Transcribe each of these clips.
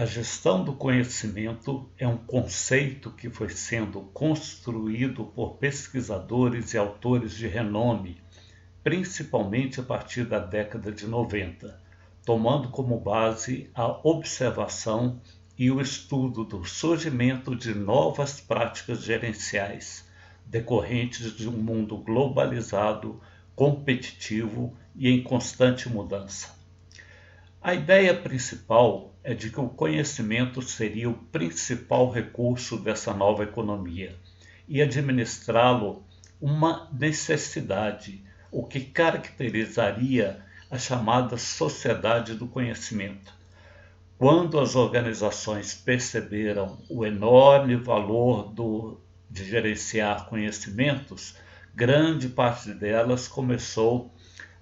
A gestão do conhecimento é um conceito que foi sendo construído por pesquisadores e autores de renome, principalmente a partir da década de 90, tomando como base a observação e o estudo do surgimento de novas práticas gerenciais, decorrentes de um mundo globalizado, competitivo e em constante mudança. A ideia principal é de que o conhecimento seria o principal recurso dessa nova economia e administrá-lo uma necessidade, o que caracterizaria a chamada sociedade do conhecimento. Quando as organizações perceberam o enorme valor de gerenciar conhecimentos, grande parte delas começou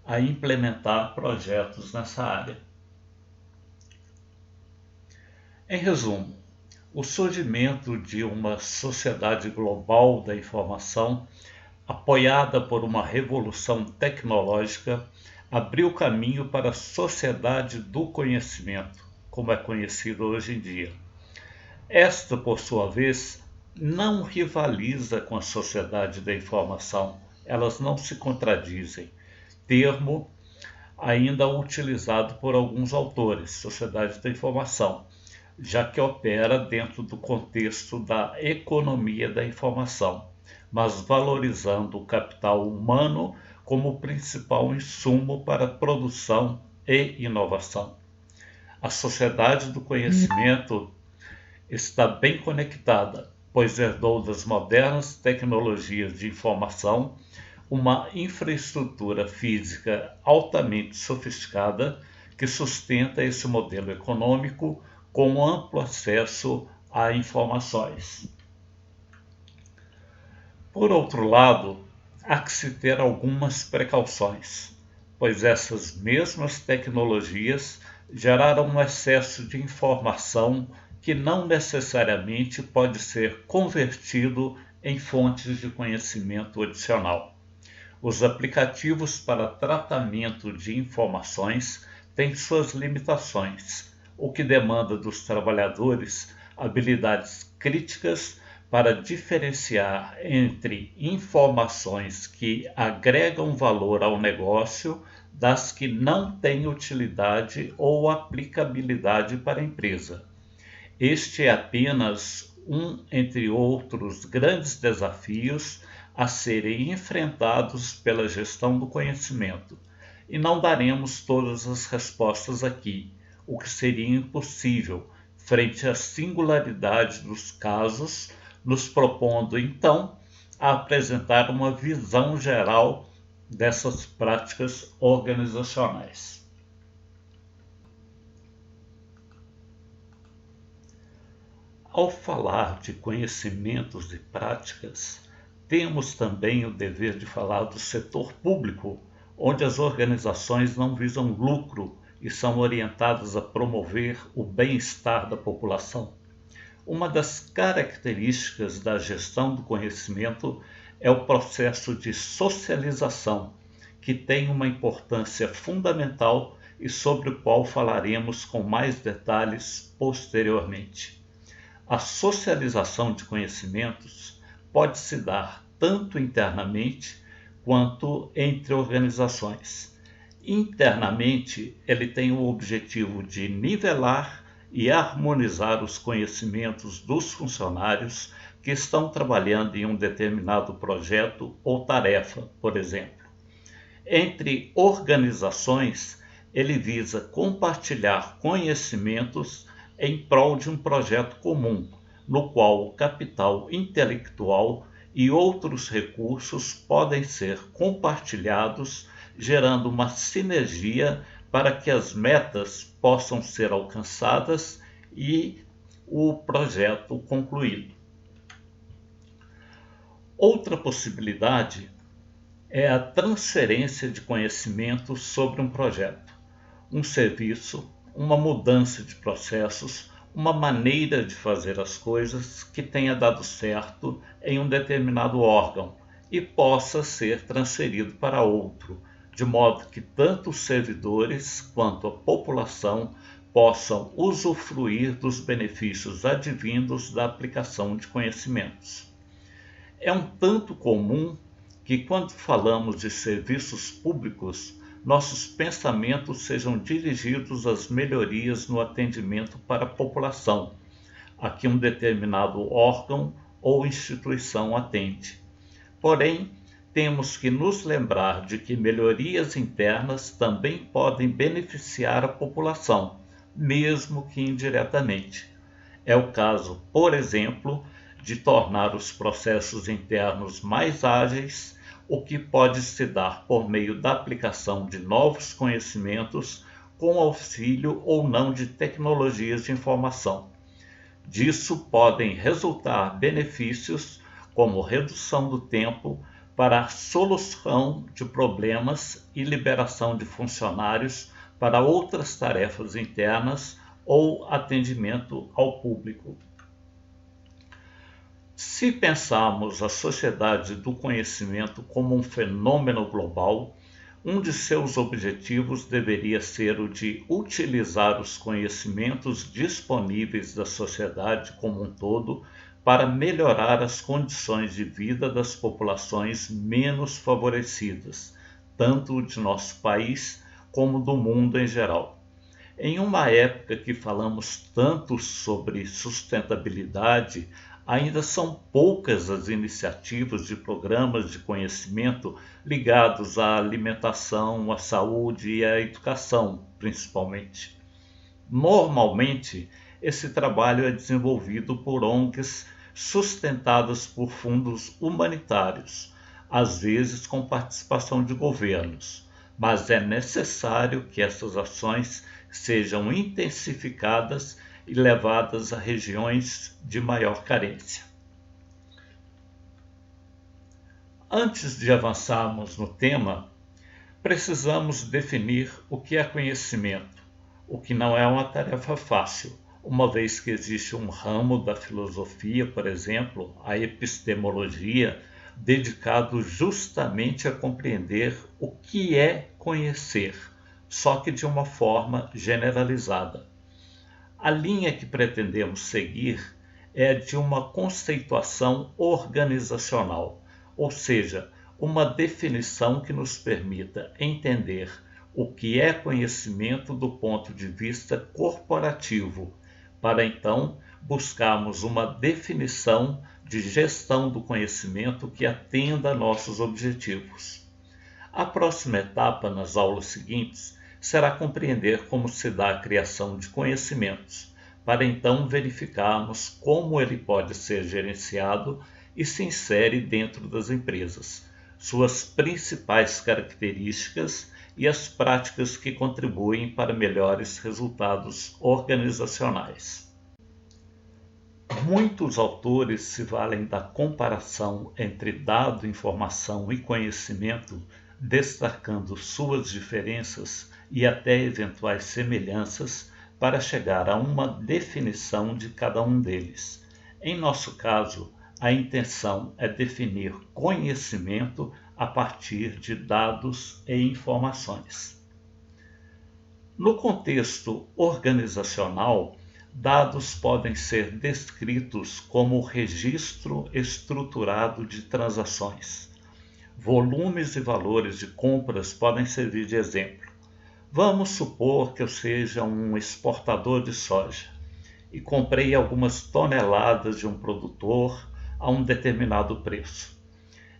a implementar projetos nessa área. Em resumo, o surgimento de uma sociedade global da informação, apoiada por uma revolução tecnológica, abriu caminho para a sociedade do conhecimento, como é conhecido hoje em dia. Esta, por sua vez, não rivaliza com a sociedade da informação, elas não se contradizem, termo ainda utilizado por alguns autores, sociedade da informação, já que opera dentro do contexto da economia da informação, mas valorizando o capital humano como principal insumo para a produção e inovação. A sociedade do conhecimento está bem conectada, pois herdou das modernas tecnologias de informação uma infraestrutura física altamente sofisticada que sustenta esse modelo econômico com amplo acesso a informações. Por outro lado, há que se ter algumas precauções, pois essas mesmas tecnologias geraram um excesso de informação que não necessariamente pode ser convertido em fontes de conhecimento adicional. Os aplicativos para tratamento de informações têm suas limitações, o que demanda dos trabalhadores habilidades críticas para diferenciar entre informações que agregam valor ao negócio das que não têm utilidade ou aplicabilidade para a empresa. Este é apenas um entre outros grandes desafios a serem enfrentados pela gestão do conhecimento, e não daremos todas as respostas aqui, o que seria impossível frente à singularidade dos casos, nos propondo então a apresentar uma visão geral dessas práticas organizacionais. Ao falar de conhecimentos e práticas, temos também o dever de falar do setor público, onde as organizações não visam lucro e são orientadas a promover o bem-estar da população. Uma das características da gestão do conhecimento é o processo de socialização, que tem uma importância fundamental e sobre o qual falaremos com mais detalhes posteriormente. A socialização de conhecimentos pode se dar tanto internamente quanto entre organizações. Internamente, ele tem o objetivo de nivelar e harmonizar os conhecimentos dos funcionários que estão trabalhando em um determinado projeto ou tarefa, por exemplo. Entre organizações, ele visa compartilhar conhecimentos em prol de um projeto comum, no qual o capital intelectual e outros recursos podem ser compartilhados, gerando uma sinergia para que as metas possam ser alcançadas e o projeto concluído. Outra possibilidade é a transferência de conhecimento sobre um projeto, um serviço, uma mudança de processos, uma maneira de fazer as coisas que tenha dado certo em um determinado órgão e possa ser transferido para outro, de modo que tanto os servidores quanto a população possam usufruir dos benefícios advindos da aplicação de conhecimentos. É um tanto comum que, quando falamos de serviços públicos, nossos pensamentos sejam dirigidos às melhorias no atendimento para a população, a que um determinado órgão ou instituição atende. Porém, temos que nos lembrar de que melhorias internas também podem beneficiar a população, mesmo que indiretamente. É o caso, por exemplo, de tornar os processos internos mais ágeis, o que pode se dar por meio da aplicação de novos conhecimentos com auxílio ou não de tecnologias de informação. Disso podem resultar benefícios como redução do tempo para a solução de problemas e liberação de funcionários para outras tarefas internas ou atendimento ao público. Se pensarmos a sociedade do conhecimento como um fenômeno global, um de seus objetivos deveria ser o de utilizar os conhecimentos disponíveis da sociedade como um todo para melhorar as condições de vida das populações menos favorecidas, tanto de nosso país como do mundo em geral. Em uma época que falamos tanto sobre sustentabilidade, ainda são poucas as iniciativas de programas de conhecimento ligados à alimentação, à saúde e à educação, principalmente. Normalmente, esse trabalho é desenvolvido por ONGs sustentadas por fundos humanitários, às vezes com participação de governos, mas é necessário que essas ações sejam intensificadas e levadas a regiões de maior carência. Antes de avançarmos no tema, precisamos definir o que é conhecimento, o que não é uma tarefa fácil, uma vez que existe um ramo da filosofia, por exemplo, a epistemologia, dedicado justamente a compreender o que é conhecer, só que de uma forma generalizada. A linha que pretendemos seguir é a de uma conceituação organizacional, ou seja, uma definição que nos permita entender o que é conhecimento do ponto de vista corporativo, para então buscarmos uma definição de gestão do conhecimento que atenda a nossos objetivos. A próxima etapa nas aulas seguintes será compreender como se dá a criação de conhecimentos, para então verificarmos como ele pode ser gerenciado e se insere dentro das empresas, suas principais características e as práticas que contribuem para melhores resultados organizacionais. Muitos autores se valem da comparação entre dado, informação e conhecimento, destacando suas diferenças e até eventuais semelhanças para chegar a uma definição de cada um deles. Em nosso caso, a intenção é definir conhecimento a partir de dados e informações. No contexto organizacional, dados podem ser descritos como registro estruturado de transações. Volumes e valores de compras podem servir de exemplo. Vamos supor que eu seja um exportador de soja e comprei algumas toneladas de um produtor a um determinado preço.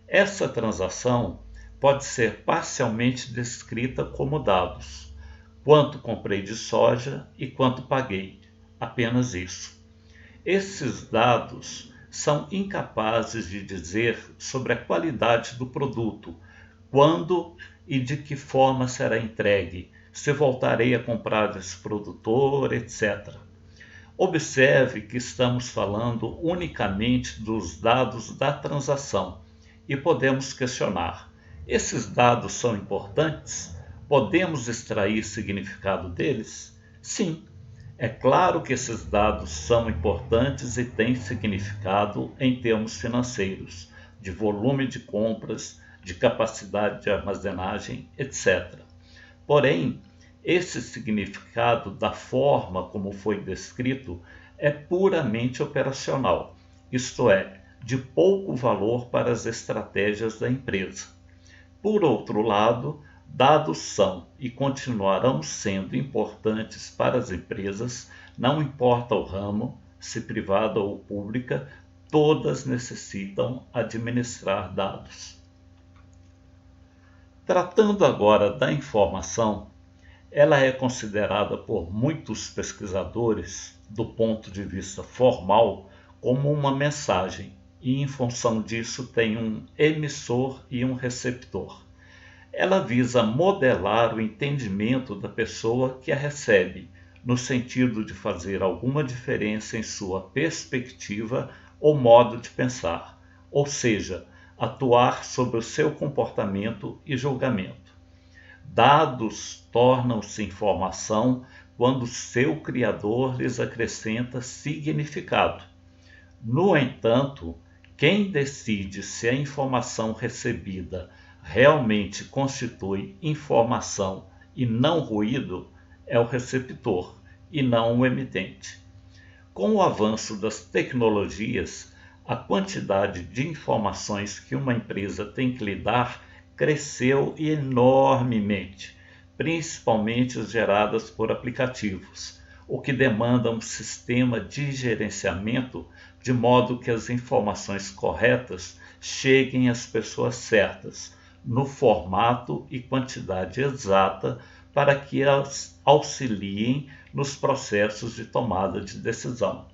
Essa transação pode ser parcialmente descrita como dados: quanto comprei de soja e quanto paguei, apenas isso. Esses dados são incapazes de dizer sobre a qualidade do produto, quando e de que forma será entregue, se voltarei a comprar desse produtor, etc. Observe que estamos falando unicamente dos dados da transação e podemos questionar: esses dados são importantes? Podemos extrair significado deles? Sim, é claro que esses dados são importantes e têm significado em termos financeiros, de volume de compras, de capacidade de armazenagem, etc. Porém, esse significado, da forma como foi descrito, é puramente operacional, isto é, de pouco valor para as estratégias da empresa. Por outro lado, dados são e continuarão sendo importantes para as empresas, não importa o ramo, se privada ou pública, todas necessitam administrar dados. Tratando agora da informação, ela é considerada por muitos pesquisadores, do ponto de vista formal, como uma mensagem, e em função disso tem um emissor e um receptor. Ela visa modelar o entendimento da pessoa que a recebe, no sentido de fazer alguma diferença em sua perspectiva ou modo de pensar, ou seja, atuar sobre o seu comportamento e julgamento. Dados tornam-se informação quando seu criador lhes acrescenta significado. No entanto, quem decide se a informação recebida realmente constitui informação e não ruído é o receptor e não o emitente. Com o avanço das tecnologias, a quantidade de informações que uma empresa tem que lidar cresceu enormemente, principalmente as geradas por aplicativos, o que demanda um sistema de gerenciamento de modo que as informações corretas cheguem às pessoas certas, no formato e quantidade exata para que elas auxiliem nos processos de tomada de decisão.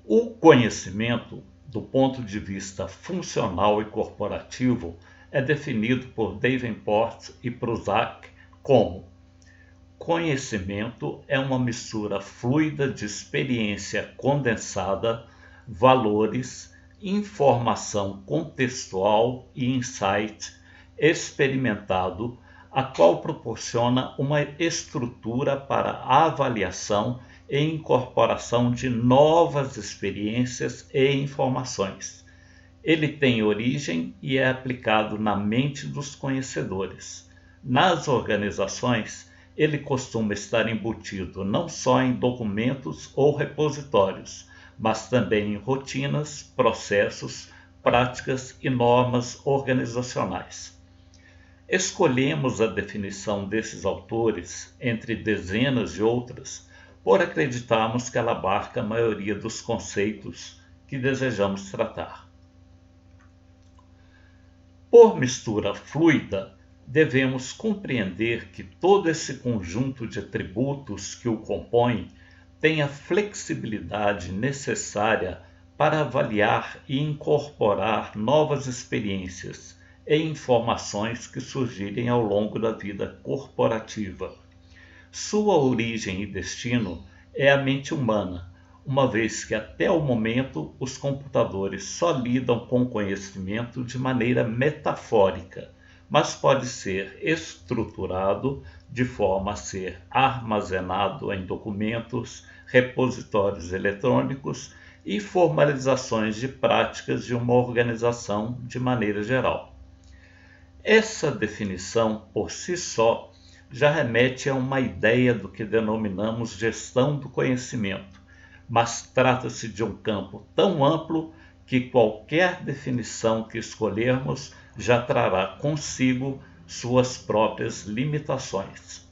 O conhecimento, do ponto de vista funcional e corporativo, é definido por Davenport e Prusak como: conhecimento é uma mistura fluida de experiência condensada, valores, informação contextual e insight experimentado, a qual proporciona uma estrutura para a avaliação e incorporação de novas experiências e informações. Ele tem origem e é aplicado na mente dos conhecedores. Nas organizações, ele costuma estar embutido não só em documentos ou repositórios, mas também em rotinas, processos, práticas e normas organizacionais. Escolhemos a definição desses autores, entre dezenas de outras, por acreditarmos que ela abarca a maioria dos conceitos que desejamos tratar. Por mistura fluida, devemos compreender que todo esse conjunto de atributos que o compõe tem a flexibilidade necessária para avaliar e incorporar novas experiências e informações que surgirem ao longo da vida corporativa. Sua origem e destino é a mente humana, uma vez que até o momento os computadores só lidam com o conhecimento de maneira metafórica, mas pode ser estruturado de forma a ser armazenado em documentos, repositórios eletrônicos e formalizações de práticas de uma organização de maneira geral. Essa definição, por si só, já remete a uma ideia do que denominamos gestão do conhecimento, mas trata-se de um campo tão amplo que qualquer definição que escolhermos já trará consigo suas próprias limitações.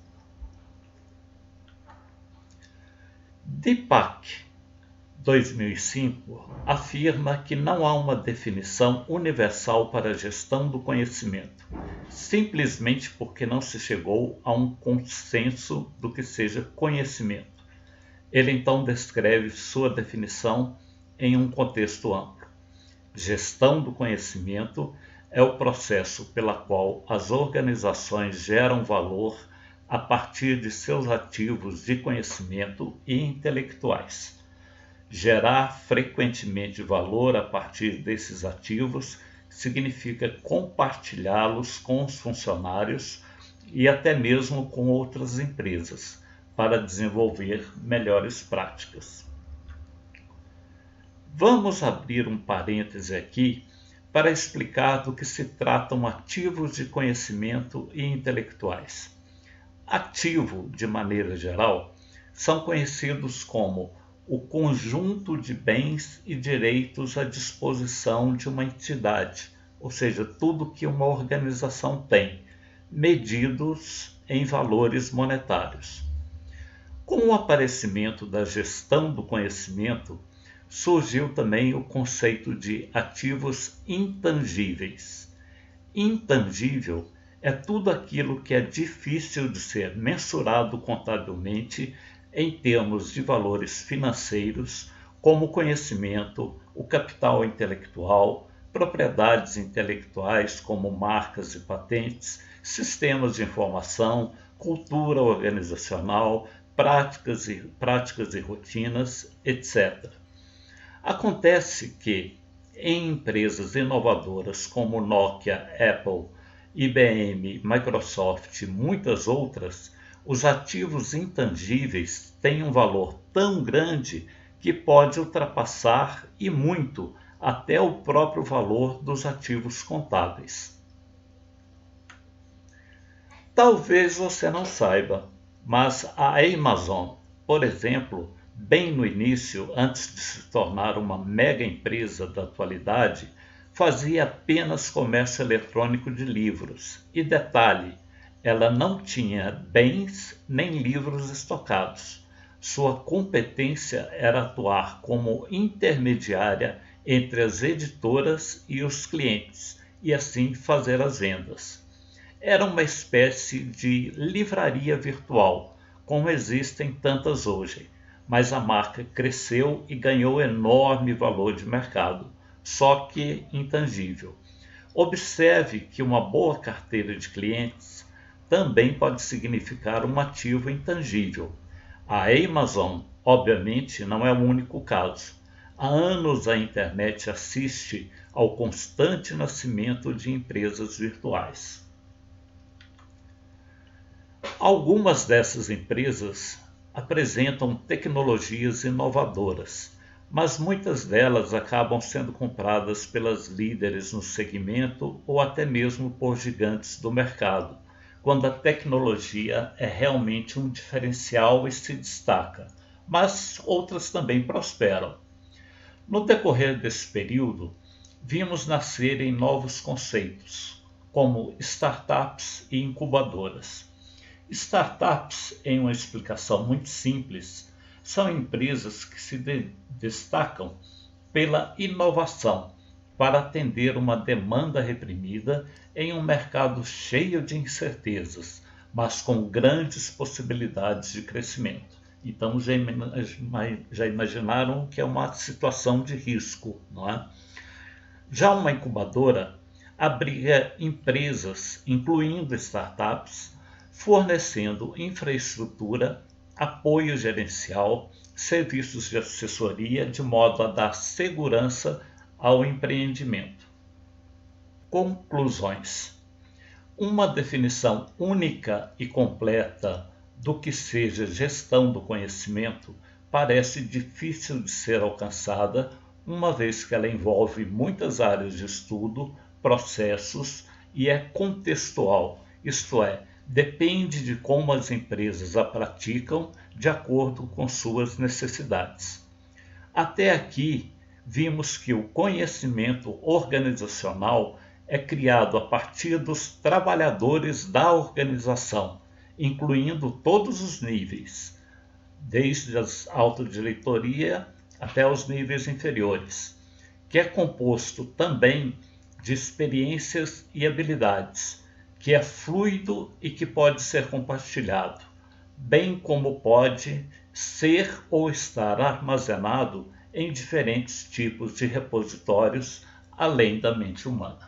Deepak, 2005, afirma que não há uma definição universal para a gestão do conhecimento, simplesmente porque não se chegou a um consenso do que seja conhecimento. Ele então descreve sua definição em um contexto amplo. Gestão do conhecimento é o processo pela qual as organizações geram valor a partir de seus ativos de conhecimento e intelectuais. Gerar frequentemente valor a partir desses ativos significa compartilhá-los com os funcionários e até mesmo com outras empresas, para desenvolver melhores práticas. Vamos abrir um parêntese aqui para explicar do que se tratam ativos de conhecimento e intelectuais. Ativo, de maneira geral, são conhecidos como o conjunto de bens e direitos à disposição de uma entidade, ou seja, tudo que uma organização tem, medidos em valores monetários. Com o aparecimento da gestão do conhecimento, surgiu também o conceito de ativos intangíveis. Intangível é tudo aquilo que é difícil de ser mensurado contabilmente em termos de valores financeiros, como o conhecimento, o capital intelectual, propriedades intelectuais como marcas e patentes, sistemas de informação, cultura organizacional, práticas e rotinas, etc. Acontece que, em empresas inovadoras como Nokia, Apple, IBM, Microsoft e muitas outras, os ativos intangíveis têm um valor tão grande que pode ultrapassar e muito até o próprio valor dos ativos contábeis. Talvez você não saiba, mas a Amazon, por exemplo, bem no início, antes de se tornar uma mega empresa da atualidade, fazia apenas comércio eletrônico de livros. E detalhe, ela não tinha bens nem livros estocados. Sua competência era atuar como intermediária entre as editoras e os clientes, e assim fazer as vendas. Era uma espécie de livraria virtual, como existem tantas hoje, mas a marca cresceu e ganhou enorme valor de mercado, só que intangível. Observe que uma boa carteira de clientes também pode significar um ativo intangível. A Amazon, obviamente, não é o único caso. Há anos a internet assiste ao constante nascimento de empresas virtuais. Algumas dessas empresas apresentam tecnologias inovadoras, mas muitas delas acabam sendo compradas pelas líderes no segmento ou até mesmo por gigantes do mercado, quando a tecnologia é realmente um diferencial e se destaca, mas outras também prosperam. No decorrer desse período, vimos nascerem novos conceitos, como startups e incubadoras. Startups, em uma explicação muito simples, são empresas que se destacam pela inovação para atender uma demanda reprimida em um mercado cheio de incertezas, mas com grandes possibilidades de crescimento. Então já imaginaram que é uma situação de risco, não é? Já uma incubadora abriga empresas, incluindo startups, fornecendo infraestrutura, apoio gerencial, serviços de assessoria, de modo a dar segurança ao empreendimento. Conclusões. Uma definição única e completa do que seja gestão do conhecimento parece difícil de ser alcançada, uma vez que ela envolve muitas áreas de estudo, processos e é contextual, isto é, depende de como as empresas a praticam de acordo com suas necessidades. Até aqui, vimos que o conhecimento organizacional é criado a partir dos trabalhadores da organização, incluindo todos os níveis, desde as autodiretoria até os níveis inferiores, que é composto também de experiências e habilidades, que é fluido e que pode ser compartilhado, bem como pode ser ou estar armazenado em diferentes tipos de repositórios, além da mente humana.